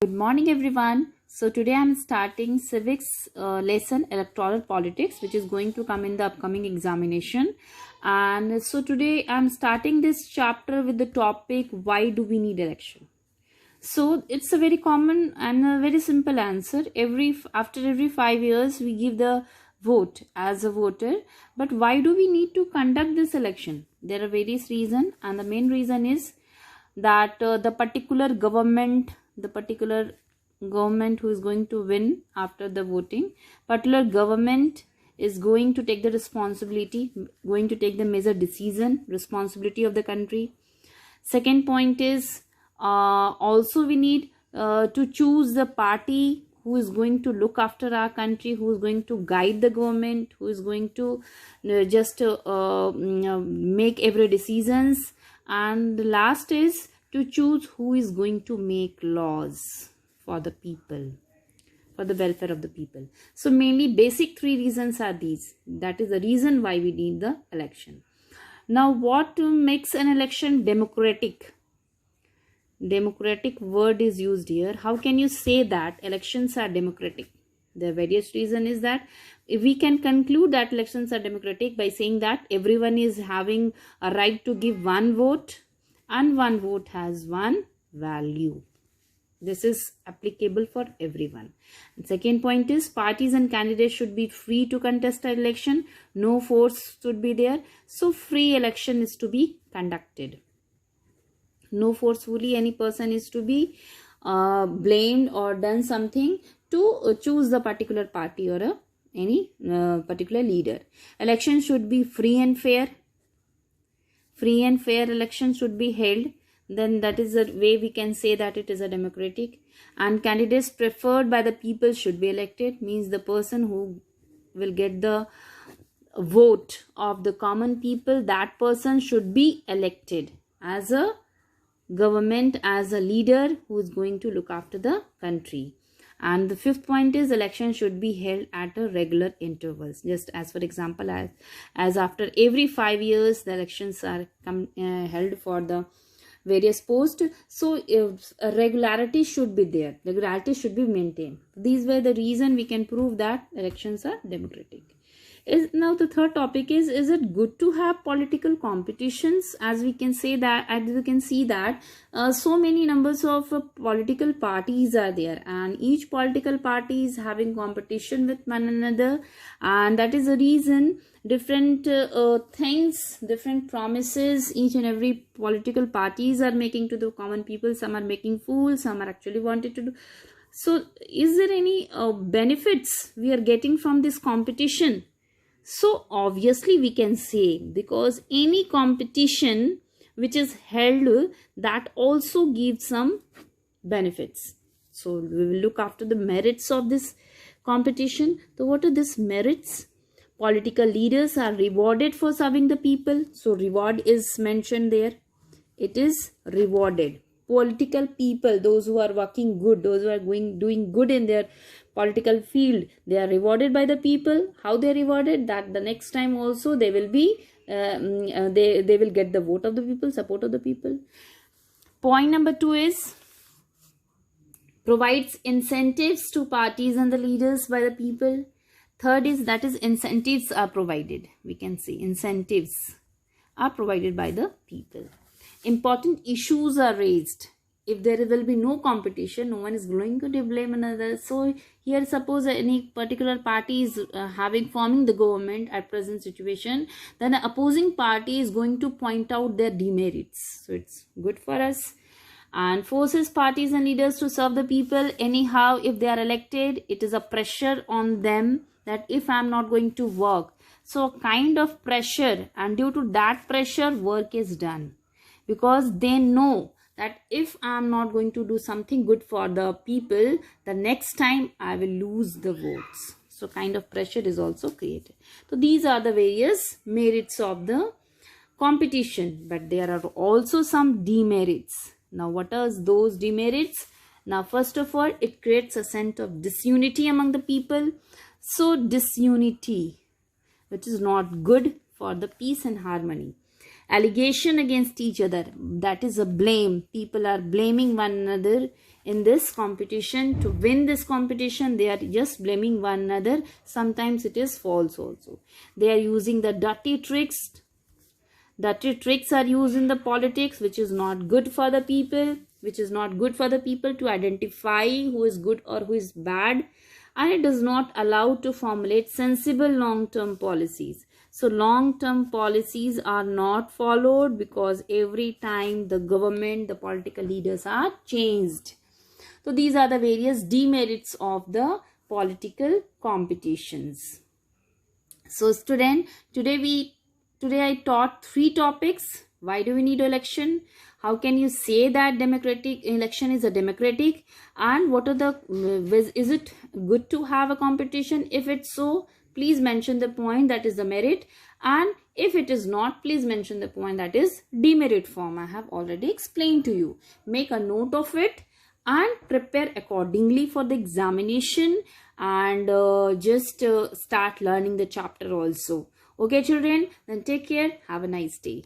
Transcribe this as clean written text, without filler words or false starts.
Good morning, everyone. So today I'm starting civics lesson electoral politics, which is going to come in the upcoming examination. And so today I'm starting this chapter with the topic, why do we need election? So it's a very common and a very simple answer. After every 5 years we give the vote as a voter. But why do we need to conduct this election? There are various reasons, and the main reason is that the particular government who is going to win after the voting, particular government is going to take the responsibility, going to take the major decision, responsibility of the country. Second point is also we need to choose the party who is going to look after our country, who is going to guide the government, who is going to make every decisions. And the last is to choose who is going to make laws for the people, for the welfare of the people. So mainly basic three reasons are these. That is the reason why we need the election. Now, what makes an election democratic? Democratic word is used here. How can you say that elections are democratic? The various reason is that if we can conclude that elections are democratic by saying that everyone is having a right to give one vote, and one vote has one value. This is applicable for everyone. And second point is parties and candidates should be free to contest an election. No force should be there. So free election is to be conducted. No forcefully any person is to be blamed or done something to choose the particular party or any particular leader. Election should be free and fair. Free and fair election should be held. Then that is the way we can say that it is a democratic. And candidates preferred by the people should be elected. Means the person who will get the vote of the common people, that person should be elected as a government, as a leader who is going to look after the country. And the fifth point is election should be held at a regular intervals. Just as for example, as after every 5 years the elections are held for the various posts. So if a regularity should be there, regularity should be maintained. These were the reason we can prove that elections are democratic. Now the third topic is it good to have political competitions? As we can say that, as you can see that so many numbers of political parties are there, and each political party is having competition with one another, and that is the reason different things, different promises each and every political parties are making to the common people. Some are making fools, some are actually wanted to do. So is there any benefits we are getting from this competition? So obviously we can say, because any competition which is held, that also gives some benefits. So we will look after the merits of this competition. So what are these merits? Political leaders are rewarded for serving the people. So reward is mentioned there. It is rewarded. Political people, those who are working good, those who are doing good in their political field, they are rewarded by the people. How they are rewarded? That the next time also they will be they will get the vote of the people, support of the people. Point number 2 is provides incentives to parties and the leaders by the people. Third is that is incentives are provided. We can say incentives are provided by the people. Important issues are raised. If there will be no competition, no one is going to blame another. So here suppose any particular party is forming the government at present situation, then the opposing party is going to point out their demerits. So it's good for us. And forces parties and leaders to serve the people. Anyhow, if they are elected, it is a pressure on them that if I am not going to work, so kind of pressure, and due to that pressure work is done, because they know that if I am not going to do something good for the people, the next time I will lose the votes. So kind of pressure is also created. So these are the various merits of the competition, but there are also some demerits. Now what are those demerits? Now first of all, it creates a sense of disunity among the people. So disunity, which is not good for the peace and harmony. allegation against each other, that is a blame. People are blaming one another in this competition. To win this competition, they are just blaming one another. Sometimes it is false also. They are using the dirty tricks. Dirty tricks are used in the politics, which is not good for the people, which is not good for the people to identify who is good or who is bad, and it does not allow to formulate sensible long-term policies. So long-term policies are not followed because every time the government, the political leaders are changed. So these are the various demerits of the political competitions. So student, today I taught 3 topics. Why do we need election? How can you say that democratic election is a democratic? And what are the, is it good to have a competition? If it's so, please mention the point that is the merit. And if it is not, please mention the point that is demerit form. I have already explained to you. Make a note of it and prepare accordingly for the examination, and just start learning the chapter also. Okay children, then take care. Have a nice day.